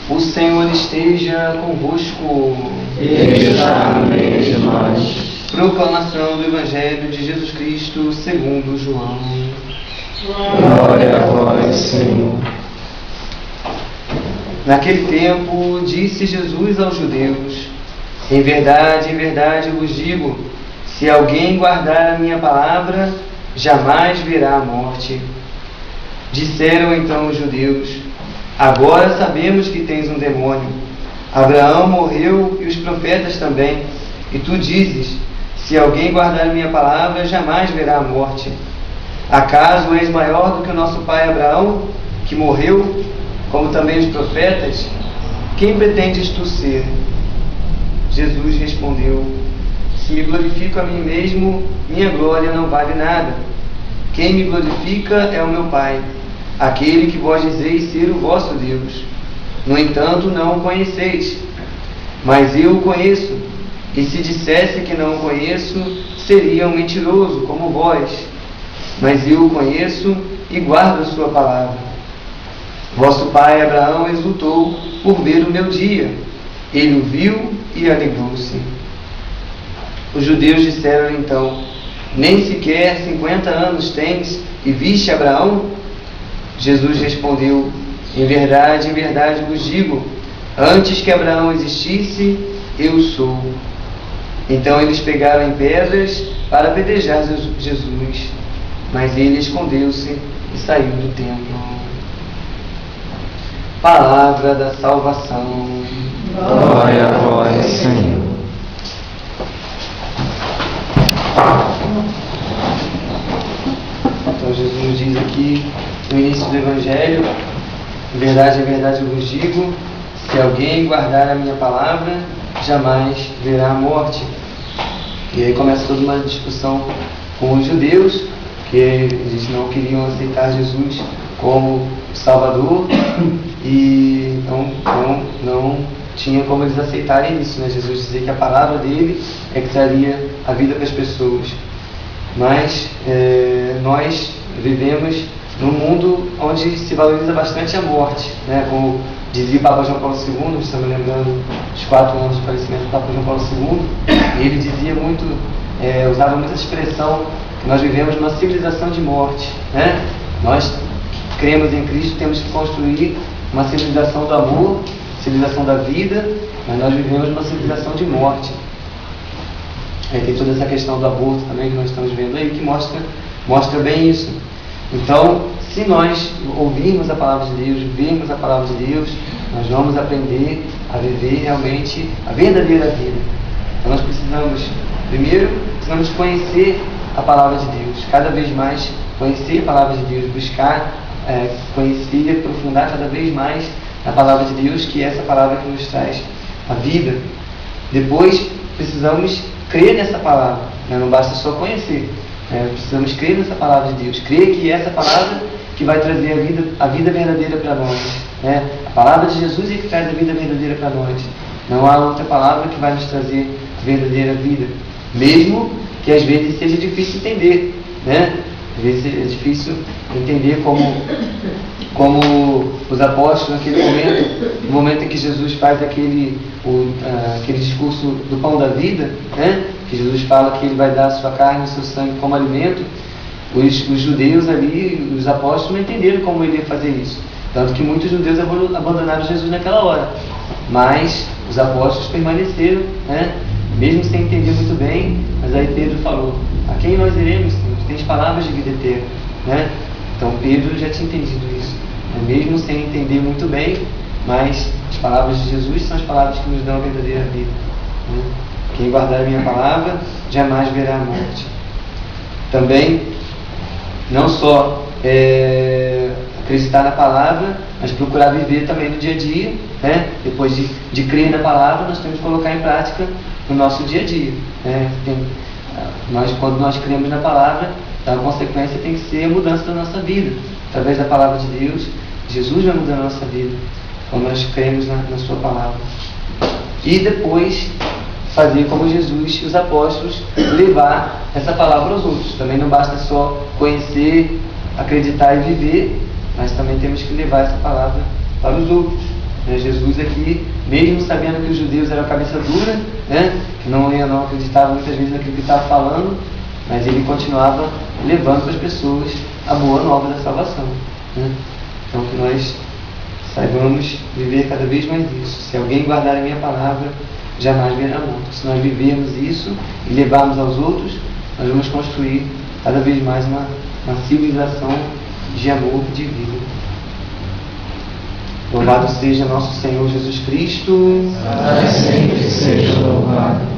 O Senhor esteja convosco. Ele está no meio de nós. Proclamação do Evangelho de Jesus Cristo segundo João. Glória a vós, Senhor. Naquele tempo, disse Jesus aos judeus: em verdade vos digo, se alguém guardar a minha palavra, jamais verá a morte. Disseram então os judeus: agora sabemos que tens um demônio. Abraão morreu e os profetas também. E tu dizes: se alguém guardar a minha palavra, jamais verá a morte. Acaso és maior do que o nosso pai Abraão, que morreu, como também os profetas? Quem pretendes tu ser? Jesus respondeu: se me glorifico a mim mesmo, minha glória não vale nada. Quem me glorifica é o meu Pai, aquele que vós dizeis ser o vosso Deus. No entanto, não o conheceis, mas eu o conheço. E se dissesse que não o conheço, seria um mentiroso como vós. Mas eu o conheço e guardo a sua palavra. Vosso pai Abraão exultou por ver o meu dia. Ele o viu e alegrou-se. Os judeus disseram então: nem sequer 50 anos tens e viste Abraão? Jesus respondeu: em verdade vos digo, antes que Abraão existisse, eu sou. Então eles pegaram em pedras para apedrejar Jesus, mas ele escondeu-se e saiu do templo. Palavra da salvação. Glória a vós, Senhor. Então Jesus diz aqui no início do Evangelho: em verdade vos digo, se alguém guardar a minha palavra, jamais verá a morte. E aí começa toda uma discussão com os judeus, que eles não queriam aceitar Jesus como Salvador, e não tinha como eles aceitarem isso, né? Jesus dizia que a palavra dele é que traria a vida para as pessoas. Mas nós vivemos num mundo onde se valoriza bastante a morte, né? Como dizia o Papa João Paulo II, estamos lembrando dos 4 anos de falecimento do Papa João Paulo II, e ele dizia muito, usava muita expressão, que nós vivemos numa civilização de morte, né? Nós que cremos em Cristo temos que construir uma civilização do amor, civilização da vida, mas nós vivemos numa civilização de morte. Tem toda essa questão do aborto também que nós estamos vendo aí, que mostra bem isso. Então, se nós ouvirmos a palavra de Deus, vermos a palavra de Deus, nós vamos aprender a viver realmente a verdadeira vida. Então nós precisamos conhecer a palavra de Deus, cada vez mais conhecer a palavra de Deus, buscar conhecer, aprofundar cada vez mais a palavra de Deus, que é essa palavra que nos traz a vida. Depois precisamos crer nessa palavra, né? Não basta só conhecer, precisamos crer nessa palavra de Deus, crer que é essa palavra que vai trazer a vida verdadeira para nós, né? A palavra de Jesus é que traz a vida verdadeira para nós. Não há outra palavra que vai nos trazer a verdadeira vida, mesmo que às vezes seja difícil entender, né? Às vezes é difícil entender como os apóstolos naquele momento, no momento em que Jesus faz aquele discurso do pão da vida, né? Que Jesus fala que ele vai dar a sua carne e o seu sangue como alimento. Os judeus ali, os apóstolos, não entenderam como ele ia fazer isso. Tanto que muitos judeus abandonaram Jesus naquela hora. Mas os apóstolos permaneceram, né? Mesmo sem entender muito bem. Mas aí Pedro falou: a quem nós iremos? Tens palavras de vida eterna, né? Então Pedro já tinha entendido isso, né? Mesmo sem entender muito bem, mas as palavras de Jesus são as palavras que nos dão a verdadeira vida, né? Quem guardar a minha palavra jamais verá a morte. Também, não só acreditar na palavra, mas procurar viver também no dia a dia, né? Depois de crer na palavra, nós temos que colocar em prática no nosso dia a dia, né? Quando nós cremos na palavra, a consequência tem que ser a mudança da nossa vida. Através da palavra de Deus, Jesus vai mudar a nossa vida, quando nós cremos na sua palavra. E depois fazer como Jesus e os apóstolos, levar essa palavra aos outros. Também não basta só conhecer, acreditar e viver, mas também temos que levar essa palavra para os outros, Jesus aqui, mesmo sabendo que os judeus eram cabeça dura, né, que não acreditavam muitas vezes naquilo que estava falando, mas ele continuava levando para as pessoas a boa nova da salvação. Né? Então que nós saibamos viver cada vez mais isso. Se alguém guardar a minha palavra, jamais verá morte. Se nós vivermos isso e levarmos aos outros, nós vamos construir cada vez mais uma civilização de amor, de vida. Louvado seja nosso Senhor Jesus Cristo. Para sempre seja louvado.